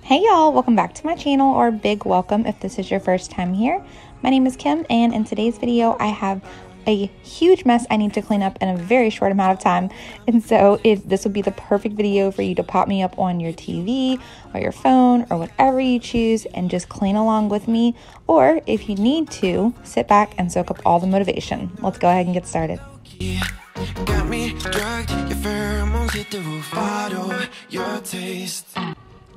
Hey y'all, welcome back to my channel, or big welcome if this is your first time here. My name is Kim, and in today's video I have a huge mess I need to clean up in a very short amount of time, and so this would be the perfect video for you to pop me up on your TV or your phone or whatever you choose and just clean along with me, or if you need to, sit back and soak up all the motivation. Let's go ahead and get started. Got me drugged, your pheromones hit the roof, bottle your taste.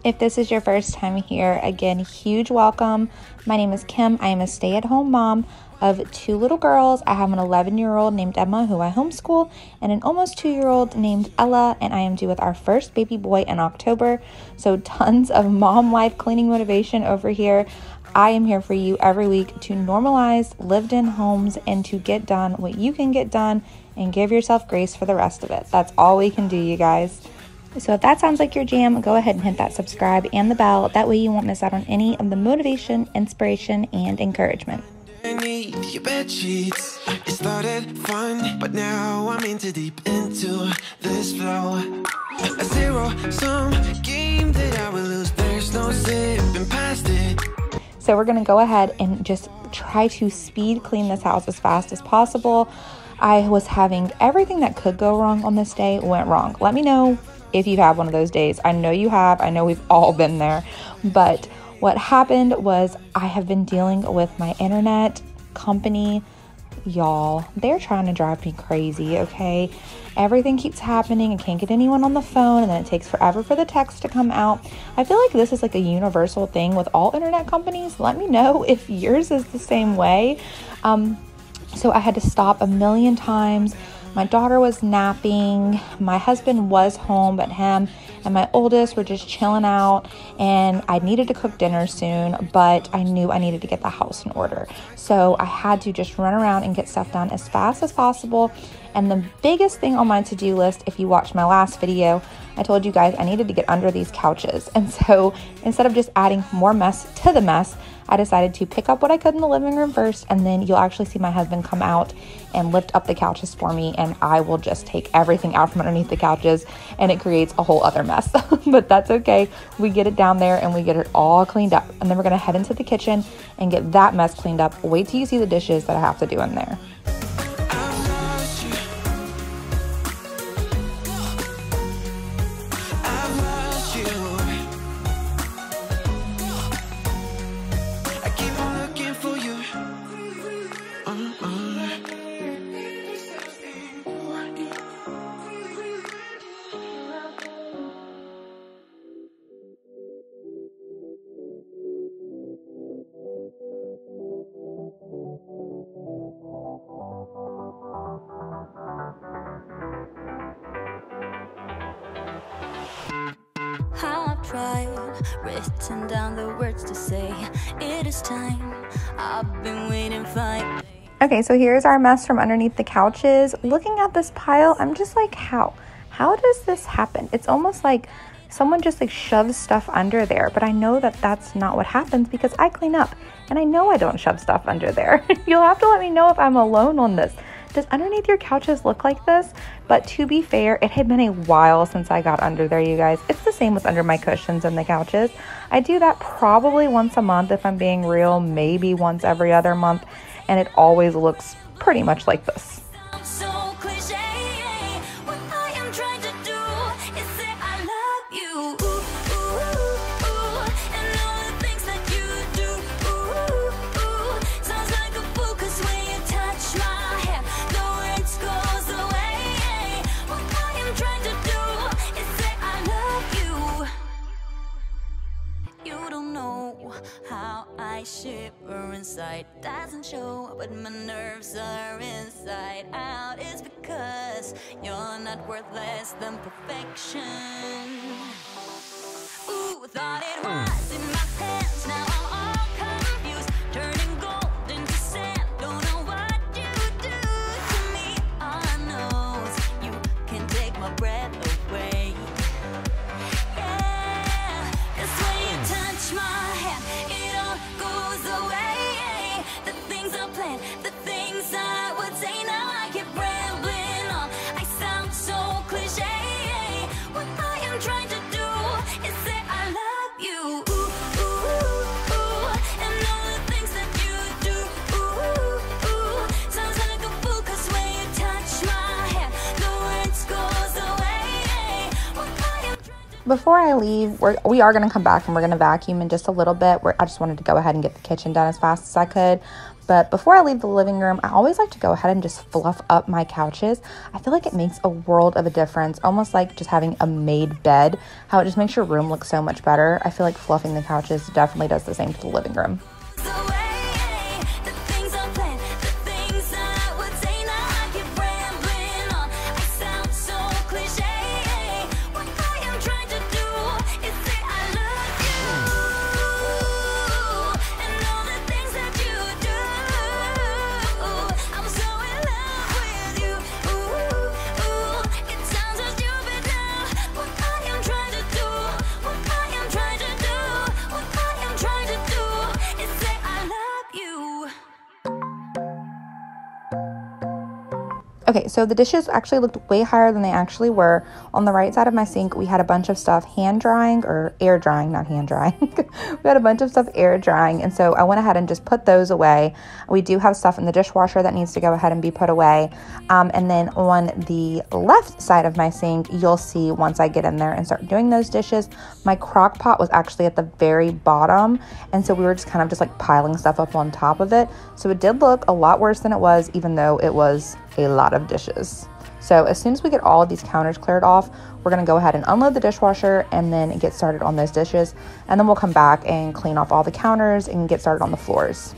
If this is your first time here, again, huge welcome. My name is Kim. I am a stay-at-home mom of two little girls. I have an 11-year-old named Emma, who I homeschool, and an almost 2-year-old named Ella, and I am due with our first baby boy in October. So tons of mom life cleaning motivation over here. I am here for you every week to normalize lived-in homes and to get done what you can get done and give yourself grace for the rest of it. That's all we can do, you guys. So if that sounds like your jam, go ahead and hit that subscribe and the bell. That way you won't miss out on any of the motivation, inspiration, and encouragement. Your bed sheets, it started fun, but now I'm into deep into this flow. A zero-sum game that I will lose. There's no zipping past it. So we're gonna go ahead and just try to speed clean this house as fast as possible. I was having everything that could go wrong on this day went wrong. Let me know if you've had one of those days. I know you have. I know we've all been there. But what happened was I have been dealing with my internet company. Y'all, they're trying to drive me crazy, okay? Everything keeps happening. I can't get anyone on the phone, and then it takes forever for the text to come out. I feel like this is like a universal thing with all internet companies. Let me know if yours is the same way. So I had to stop a million times. My daughter was napping, my husband was home, but him and my oldest were just chilling out, and I needed to cook dinner soon, but I knew I needed to get the house in order. So I had to just run around and get stuff done as fast as possible. And the biggest thing on my to-do list, if you watched my last video, I told you guys I needed to get under these couches. And so instead of just adding more mess to the mess, I decided to pick up what I could in the living room first, and then you'll actually see my husband come out and lift up the couches for me, and I will just take everything out from underneath the couches, and it creates a whole other mess. But that's okay. We get it down there and we get it all cleaned up, and then we're gonna head into the kitchen and get that mess cleaned up. Wait till you see the dishes that I have to do in there. I've tried, written down the words to say, it is time, I've been waiting 5 days. Okay, so here's our mess from underneath the couches. Looking at this pile, I'm just like, how does this happen? It's almost like someone just like shoves stuff under there, but I know that that's not what happens because I clean up, and I know I don't shove stuff under there. You'll have to let me know if I'm alone on this. Does underneath your couches look like this? But to be fair, it had been a while since I got under there, you guys. It's the same with under my cushions and the couches. I do that probably once a month if I'm being real, maybe once every other month, and it always looks pretty much like this. How I shiver inside doesn't show, but my nerves are inside out. It's because you're not worth less than perfection. Ooh, thought it was in my pants, now I'm all confused, turning gold into sand. Don't know what you do to me. All I know is you can take my breath away. Yeah, 'cause when you touch my hand, it all goes away. The things I planned, the things I would say, now I keep rambling on. I sound so cliche. What I am trying to do before I leave, we are going to come back and we're going to vacuum in just a little bit. I just wanted to go ahead and get the kitchen done as fast as I could. But before I leave the living room, I always like to go ahead and just fluff up my couches. I feel like it makes a world of a difference, almost like just having a made bed, how it just makes your room look so much better. I feel like fluffing the couches definitely does the same to the living room. Okay, so the dishes actually looked way higher than they actually were. On the right side of my sink, we had a bunch of stuff hand drying, or air drying, not hand drying. We had a bunch of stuff air drying, and so I went ahead and just put those away. We do have stuff in the dishwasher that needs to go ahead and be put away. And then on the left side of my sink, you'll see once I get in there and start doing those dishes, my crock pot was actually at the very bottom, and so we were just kind of just like piling stuff up on top of it. So it did look a lot worse than it was, even though it was a lot of dishes. So as soon as we get all of these counters cleared off, we're going to go ahead and unload the dishwasher and then get started on those dishes, and then we'll come back and clean off all the counters and get started on the floors.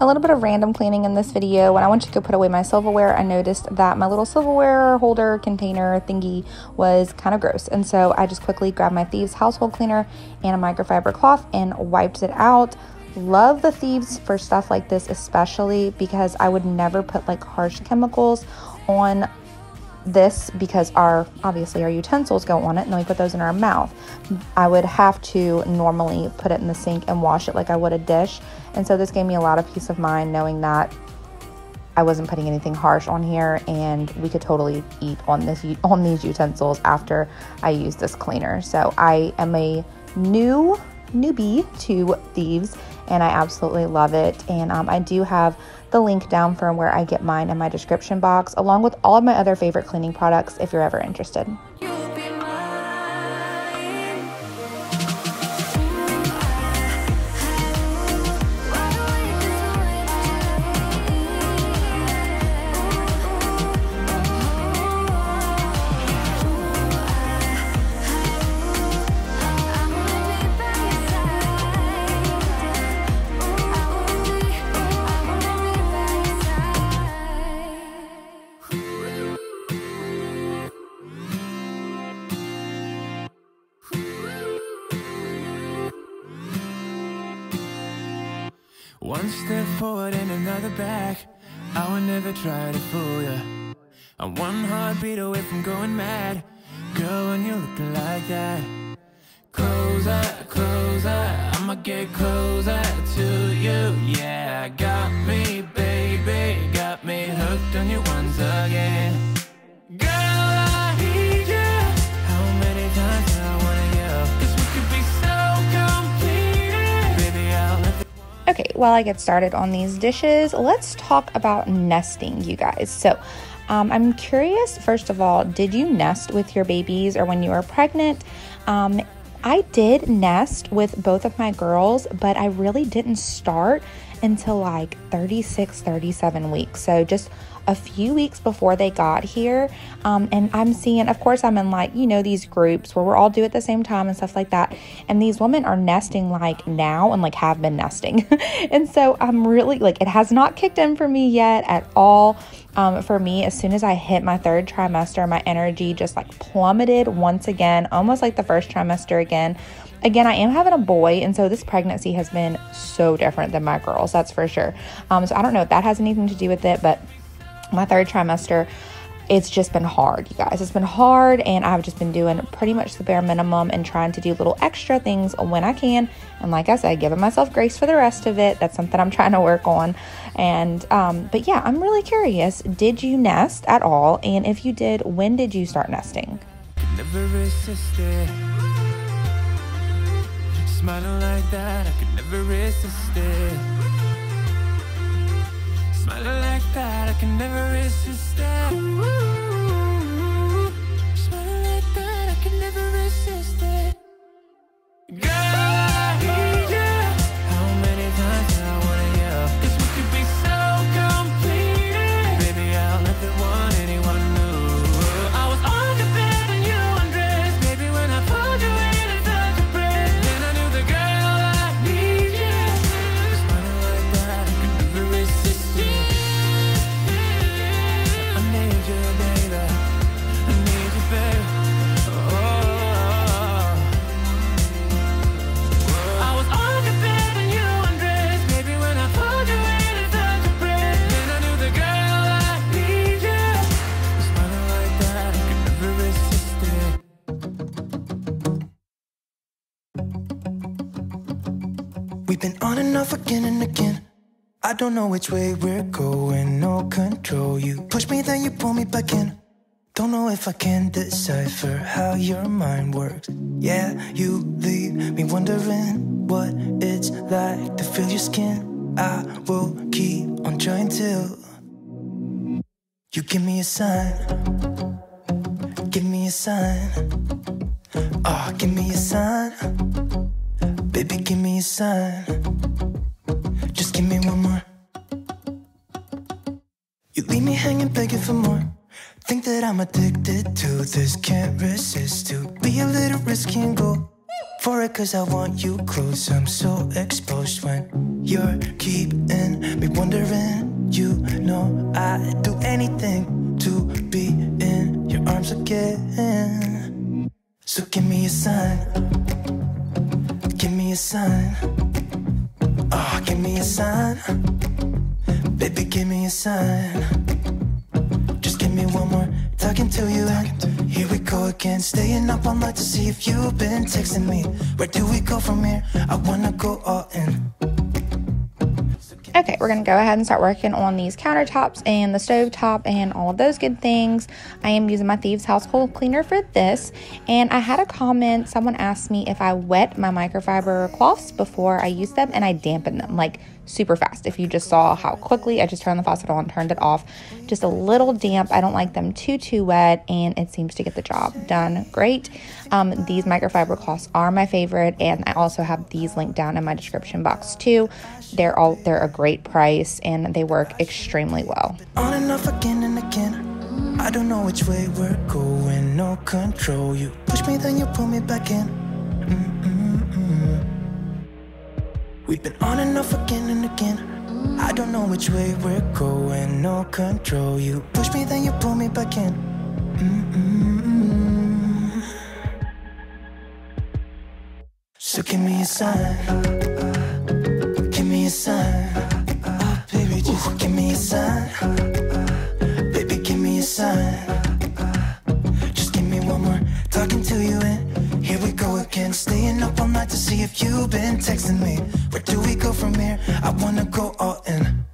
A little bit of random cleaning in this video. When I went to go put away my silverware, I noticed that my little silverware holder container thingy was kind of gross. And so I just quickly grabbed my Thieves household cleaner and a microfiber cloth and wiped it out. Love the Thieves for stuff like this, especially because I would never put like harsh chemicals on this because obviously our utensils go on it, and then we put those in our mouth. I would have to normally put it in the sink and wash it like I would a dish, and so this gave me a lot of peace of mind knowing that I wasn't putting anything harsh on here, and we could totally eat on these utensils after I use this cleaner. So I am a newbie to Thieves, and I absolutely love it. And I do have the link down from where I get mine in my description box, along with all of my other favorite cleaning products if you're ever interested. One step forward and another back. I would never try to fool ya. I'm one heartbeat away from going mad. Girl, when you look like that, closer, closer, I'ma get closer to you. Yeah, got me, baby, got me hooked on you once again. Girl, I need you. How many times do I wanna yell? 'Cause we could be so complete. Baby, I'll let Okay, while I get started on these dishes, let's talk about nesting, you guys. So I'm curious, first of all, did you nest with your babies or when you were pregnant? I did nest with both of my girls, but I really didn't start until like 36, 37 weeks. So just a few weeks before they got here. And I'm seeing, of course, I'm in like, these groups where we're all due at the same time and stuff like that. And these women are nesting like now and like have been nesting. And so I'm really like, it has not kicked in for me yet at all. For me, as soon as I hit my third trimester, my energy just like plummeted once again, almost like the first trimester again. Again, I am having a boy, and so this pregnancy has been so different than my girls, that's for sure. So I don't know if that has anything to do with it, but my third trimester, it's just been hard, you guys. It's been hard, and I've just been doing pretty much the bare minimum and trying to do little extra things when I can. And like I said, giving myself grace for the rest of it. That's something I'm trying to work on. And but yeah, I'm really curious. Did you nest at all? And if you did, when did you start nesting? Never resist it. Smiling like that, I could never resist it. Smiling like that, I can never resist it. Smiling like that, I can never resist it. Girl, I need you. How many times do I wanna yell? 'Cause we could be so complete. Baby, I'll never want anyone new. I was on the bed and you undressed. Baby, when I pulled you in, it felt your breath. Then I knew the girl I need you. Smiling like that, I could never resist it. I need you, baby. I need you, baby. I was on the bed and you undressed. Baby, when I pulled you in, it felt your breath. Then I knew the girl I need you. Smiling like that, I could never resist it. We've been on and off again and again. I don't know which way we're going, no control. You push me, then you pull me back in. Don't know if I can decipher how your mind works. Yeah, you leave me wondering what it's like to feel your skin. I will keep on trying till you give me a sign. Give me a sign. Oh, give me a sign. Baby, give me a sign. Just give me one more. You leave me hanging, begging for more. Think that I'm addicted to this, can't resist to be a little risky and go for it, 'cause I want you close. I'm so exposed when you're keeping me wondering. You know I'd do anything to be in your arms again. So give me a sign. Give me a sign. Oh, give me a sign. Baby, give me a sign. Just give me one more talking to you, and here we go again. Staying up all night to see if you've been texting me. Where do we go from here? I wanna go all in. Okay, we're going to go ahead and start working on these countertops and the stove top and all of those good things. I am using my Thieves household cleaner for this. And I had a comment, someone asked me if I wet my microfiber cloths before I use them, and I dampen them like super fast. If you just saw how quickly I just turned the faucet on, turned it off, just a little damp. I don't like them too wet, and it seems to get the job done great. These microfiber cloths are my favorite, and I also have these linked down in my description box too. They're a great price, and they work extremely well. On and off again and again. I don't know which way we're going, no control. You push me, then you pull me back in. We've been on and off again and again. I don't know which way we're going, no control. You push me, then you pull me back in. So give me a sign. Give me a sign. Oh, baby, just give me a sign. Baby, give me a sign. Just give me one more talking to you, and here we go again. Staying up all night to see if you've been texting me. Where do we go from here? I wanna go all in.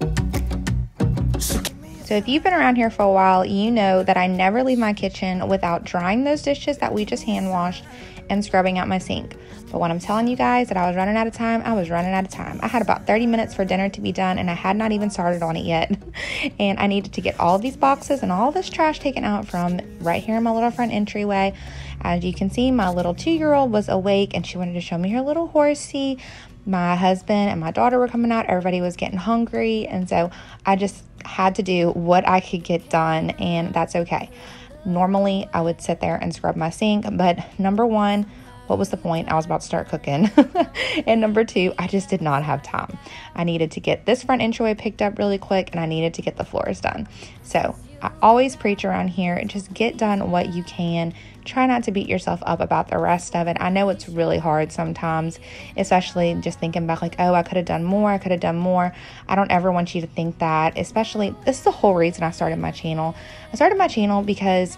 So if you've been around here for a while, you know that I never leave my kitchen without drying those dishes that we just hand washed and scrubbing out my sink. But when I'm telling you guys that I was running out of time, I was running out of time. I had about 30 minutes for dinner to be done, and I had not even started on it yet. And I needed to get all of these boxes and all this trash taken out from right here in my little front entryway. As you can see, my little 2-year-old was awake, and she wanted to show me her little horsey. My husband and my daughter were coming out. Everybody was getting hungry, and so I just had to do what I could get done, and that's okay. Normally, I would sit there and scrub my sink, but number one, what was the point? I was about to start cooking. And number 2, I just did not have time. I needed to get this front entryway picked up really quick, and I needed to get the floors done. So I always preach around here, just get done what you can. Try not to beat yourself up about the rest of it. I know it's really hard sometimes, especially just thinking back like, oh, I could have done more. I could have done more. I don't ever want you to think that, especially, this is the whole reason I started my channel. I started my channel because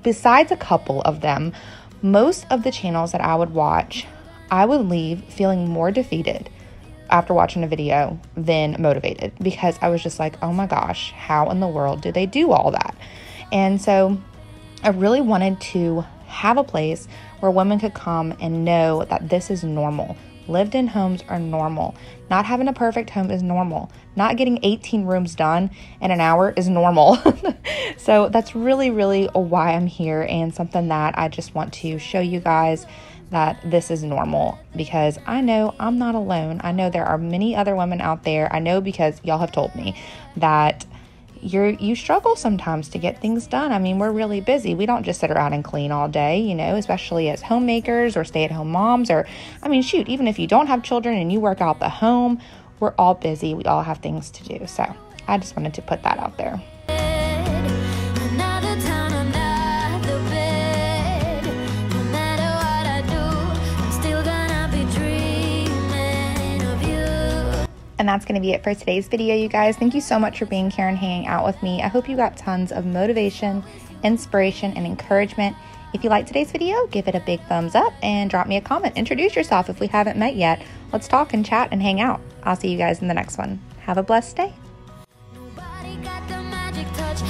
besides a couple of them, most of the channels that I would watch, I would leave feeling more defeated after watching a video than motivated, because I was just like, oh my gosh, how in the world do they do all that? And so I really wanted to have a place where women could come and know that this is normal. Lived-in homes are normal. Not having a perfect home is normal. Not getting 18 rooms done in an hour is normal. So that's really, really why I'm here, and something that I just want to show you guys that this is normal, because I know I'm not alone. I know there are many other women out there. I know because y'all have told me that you struggle sometimes to get things done. I mean, we're really busy. We don't just sit around and clean all day, you know, especially as homemakers or stay-at-home moms, or, I mean, shoot, even if you don't have children and you work out the home, we're all busy. We all have things to do. So I just wanted to put that out there. Another town, another bed. No matter what I do, I'm still gonna be dreaming of you. And that's going to be it for today's video, you guys. Thank you so much for being here and hanging out with me. I hope you got tons of motivation, inspiration, and encouragement. If you liked today's video, give it a big thumbs up and drop me a comment. Introduce yourself if we haven't met yet. Let's talk and chat and hang out. I'll see you guys in the next one. Have a blessed day. Nobody got the magic touch.